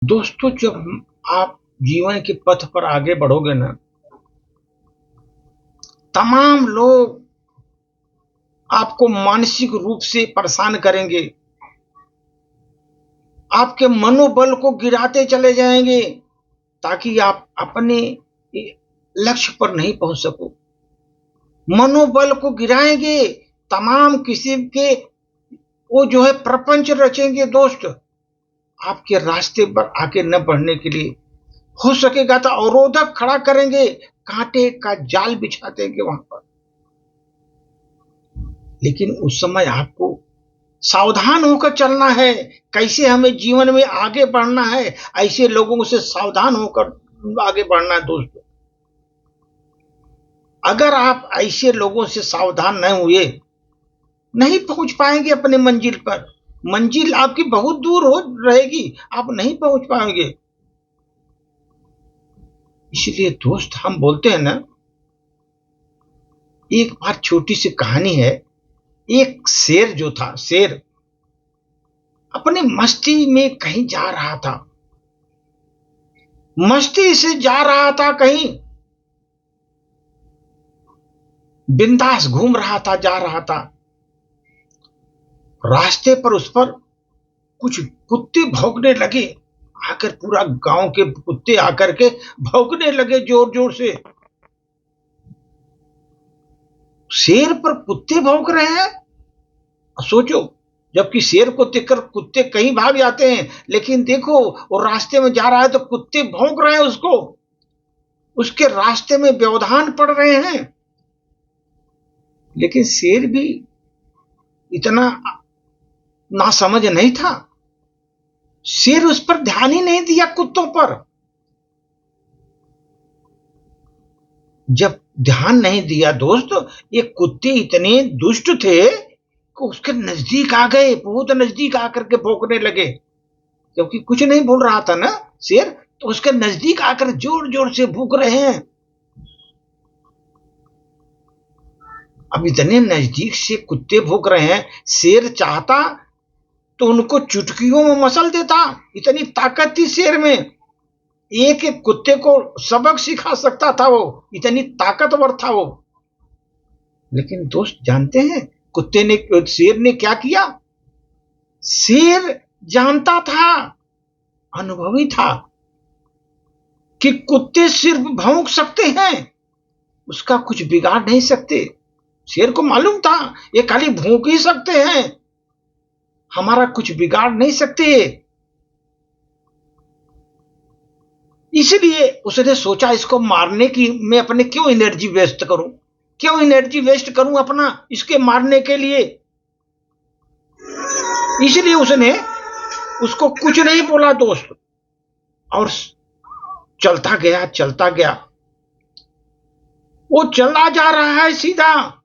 दोस्तों, जब आप जीवन के पथ पर आगे बढ़ोगे ना, तमाम लोग आपको मानसिक रूप से परेशान करेंगे, आपके मनोबल को गिराते चले जाएंगे ताकि आप अपने लक्ष्य पर नहीं पहुंच सको। मनोबल को गिराएंगे, तमाम किस्म के वो जो है प्रपंच रचेंगे दोस्त, आपके रास्ते पर आगे न बढ़ने के लिए। हो सकेगा तो अवरोधक खड़ा करेंगे, कांटे का जाल बिछा देंगे वहां पर। लेकिन उस समय आपको सावधान होकर चलना है। कैसे हमें जीवन में आगे बढ़ना है, ऐसे लोगों से सावधान होकर आगे बढ़ना है दोस्तों। अगर आप ऐसे लोगों से सावधान न हुए, नहीं पहुंच पाएंगे अपने मंजिल पर। मंजिल आपकी बहुत दूर हो रहेगी, आप नहीं पहुंच पाएंगे। इसलिए दोस्त, हम बोलते हैं ना, एक बार छोटी सी कहानी है। एक शेर जो था, शेर अपनी मस्ती में कहीं जा रहा था, मस्ती से जा रहा था, कहीं बिंदास घूम रहा था, जा रहा था। रास्ते पर उस पर कुछ कुत्ते भौंकने लगे। आकर पूरा गांव के कुत्ते आकर के भौंकने लगे जोर जोर से। शेर पर कुत्ते भौंक रहे हैं, सोचो। जबकि शेर को देखकर कुत्ते कहीं भाग जाते हैं, लेकिन देखो वो रास्ते में जा रहा है तो कुत्ते भौंक रहे हैं उसको, उसके रास्ते में व्यवधान पड़ रहे हैं। लेकिन शेर भी इतना नासमझ नहीं था। शेर उस पर ध्यान ही नहीं दिया, कुत्तों पर। जब ध्यान नहीं दिया दोस्त, ये कुत्ते इतने दुष्ट थे कि उसके नजदीक आ गए, बहुत नजदीक आकर के भौंकने लगे। क्योंकि कुछ नहीं बोल रहा था ना शेर, तो उसके नजदीक आकर जोर जोर से भूक रहे हैं। अब इतने नजदीक से कुत्ते भूक रहे हैं, शेर चाहता तो उनको चुटकियों में मसल देता। इतनी ताकत थी शेर में, एक एक कुत्ते को सबक सिखा सकता था वो, इतनी ताकतवर था वो। लेकिन दोस्त, जानते हैं शेर ने क्या किया? शेर जानता था, अनुभवी था, कि कुत्ते सिर्फ भौंक सकते हैं, उसका कुछ बिगाड़ नहीं सकते। शेर को मालूम था ये खाली भौंक ही सकते हैं, हमारा कुछ बिगाड़ नहीं सकते। इसलिए उसने सोचा, इसको मारने की मैं अपने क्यों एनर्जी वेस्ट करूं, क्यों एनर्जी वेस्ट करूं अपना इसके मारने के लिए। इसलिए उसने उसको कुछ नहीं बोला दोस्त, और चलता गया, चलता गया। वो चला जा रहा है सीधा,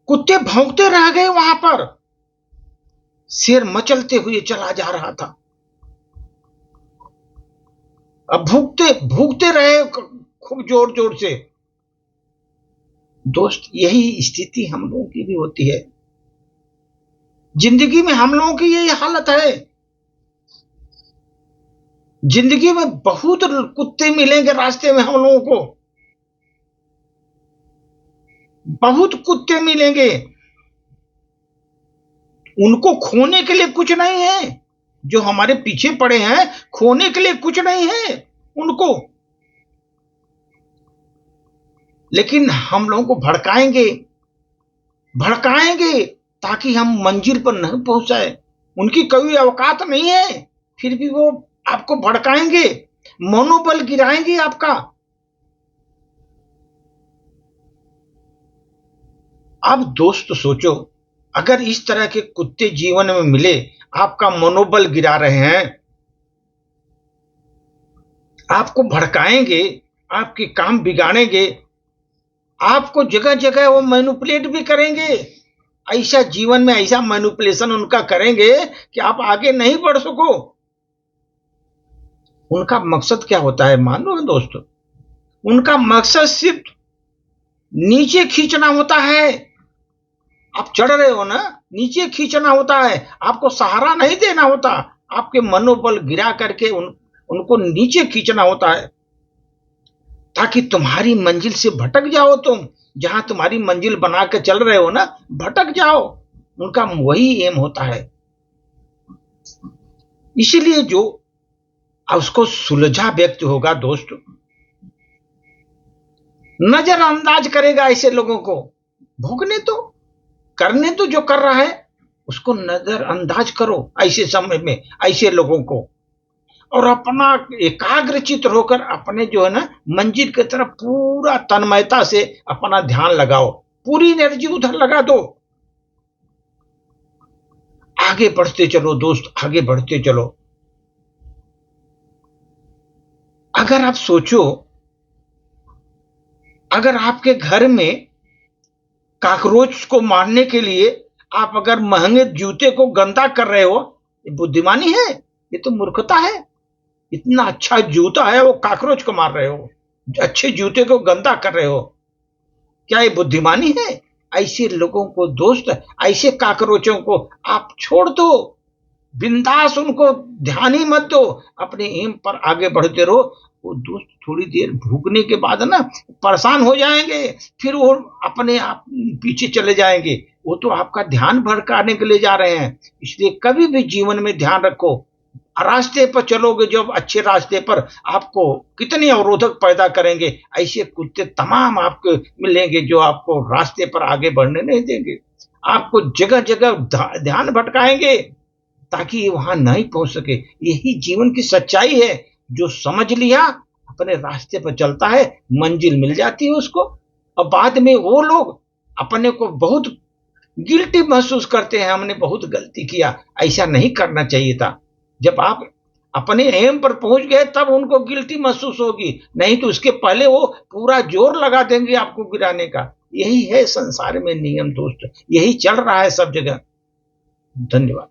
कुत्ते भौंकते रह गए वहां पर। शेर मचलते हुए चला जा रहा था। अब भूखते भूखते रहे खूब जोर जोर से। दोस्त, यही स्थिति हम लोगों की भी होती है। जिंदगी में हम लोगों की यही हालत है। जिंदगी में बहुत कुत्ते मिलेंगे रास्ते में हम लोगों को, बहुत कुत्ते मिलेंगे। उनको खोने के लिए कुछ नहीं है, जो हमारे पीछे पड़े हैं, खोने के लिए कुछ नहीं है उनको। लेकिन हम लोगों को भड़काएंगे, भड़काएंगे ताकि हम मंजिल पर नहीं पहुंचाए। उनकी कोई औकात नहीं है, फिर भी वो आपको भड़काएंगे, मनोबल गिराएंगे आपका। अब दोस्त सोचो, अगर इस तरह के कुत्ते जीवन में मिले, आपका मनोबल गिरा रहे हैं, आपको भड़काएंगे, आपके काम बिगाड़ेंगे, आपको जगह जगह वो मैनिपुलेट भी करेंगे। ऐसा जीवन में ऐसा मैनिपुलेशन उनका करेंगे कि आप आगे नहीं बढ़ सको। उनका मकसद क्या होता है मालूम है दोस्तों? उनका मकसद सिर्फ नीचे खींचना होता है। आप चढ़ रहे हो ना, नीचे खींचना होता है, आपको सहारा नहीं देना होता, आपके मनोबल गिरा करके उनको नीचे खींचना होता है, ताकि तुम्हारी मंजिल से भटक जाओ तुम, जहां तुम्हारी मंजिल बना के चल रहे हो ना, भटक जाओ। उनका वही एम होता है। इसलिए जो उसको सुलझा व्यक्ति होगा दोस्त, नजरअंदाज करेगा ऐसे लोगों को। भोगने तो, करने तो जो कर रहा है उसको नजरअंदाज करो ऐसे समय में, ऐसे लोगों को, और अपना एकाग्रचित होकर अपने जो है ना मंजिल की तरफ पूरा तन्मयता से अपना ध्यान लगाओ, पूरी एनर्जी उधर लगा दो। आगे बढ़ते चलो दोस्त, आगे बढ़ते चलो। अगर आप सोचो, अगर आपके घर में कॉकरोच को मारने के लिए आप अगर महंगे जूते को गंदा कर रहे हो, ये बुद्धिमानी है? ये तो मूर्खता है। इतना अच्छा जूता है, वो कॉकरोच को मार रहे हो, अच्छे जूते को गंदा कर रहे हो, क्या ये बुद्धिमानी है? ऐसे लोगों को दोस्त, ऐसे कॉकरोचों को आप छोड़ दो, बिंदास उनको ध्यान ही मत दो, अपने एम पर आगे बढ़ते रहो। वो दोस्त थोड़ी देर भूखने के बाद ना परेशान हो जाएंगे, फिर वो अपने आप पीछे चले जाएंगे। वो तो आपका ध्यान भटकाने के लिए जा रहे हैं। इसलिए कभी भी जीवन में ध्यान रखो, रास्ते पर चलोगे जब अच्छे रास्ते पर, आपको कितने अवरोधक पैदा करेंगे, ऐसे कुत्ते तमाम आपको मिलेंगे जो आपको रास्ते पर आगे बढ़ने नहीं देंगे, आपको जगह जगह ध्यान भटकाएंगे ताकि वहां नहीं पहुंच सके। यही जीवन की सच्चाई है। जो समझ लिया अपने रास्ते पर चलता है, मंजिल मिल जाती है उसको। और बाद में वो लोग अपने को बहुत गिल्टी महसूस करते हैं, हमने बहुत गलती किया, ऐसा नहीं करना चाहिए था। जब आप अपने एम पर पहुंच गए तब उनको गिल्टी महसूस होगी, नहीं तो उसके पहले वो पूरा जोर लगा देंगे आपको गिराने का। यही है संसार में नियम दोस्त, यही चल रहा है सब जगह। धन्यवाद।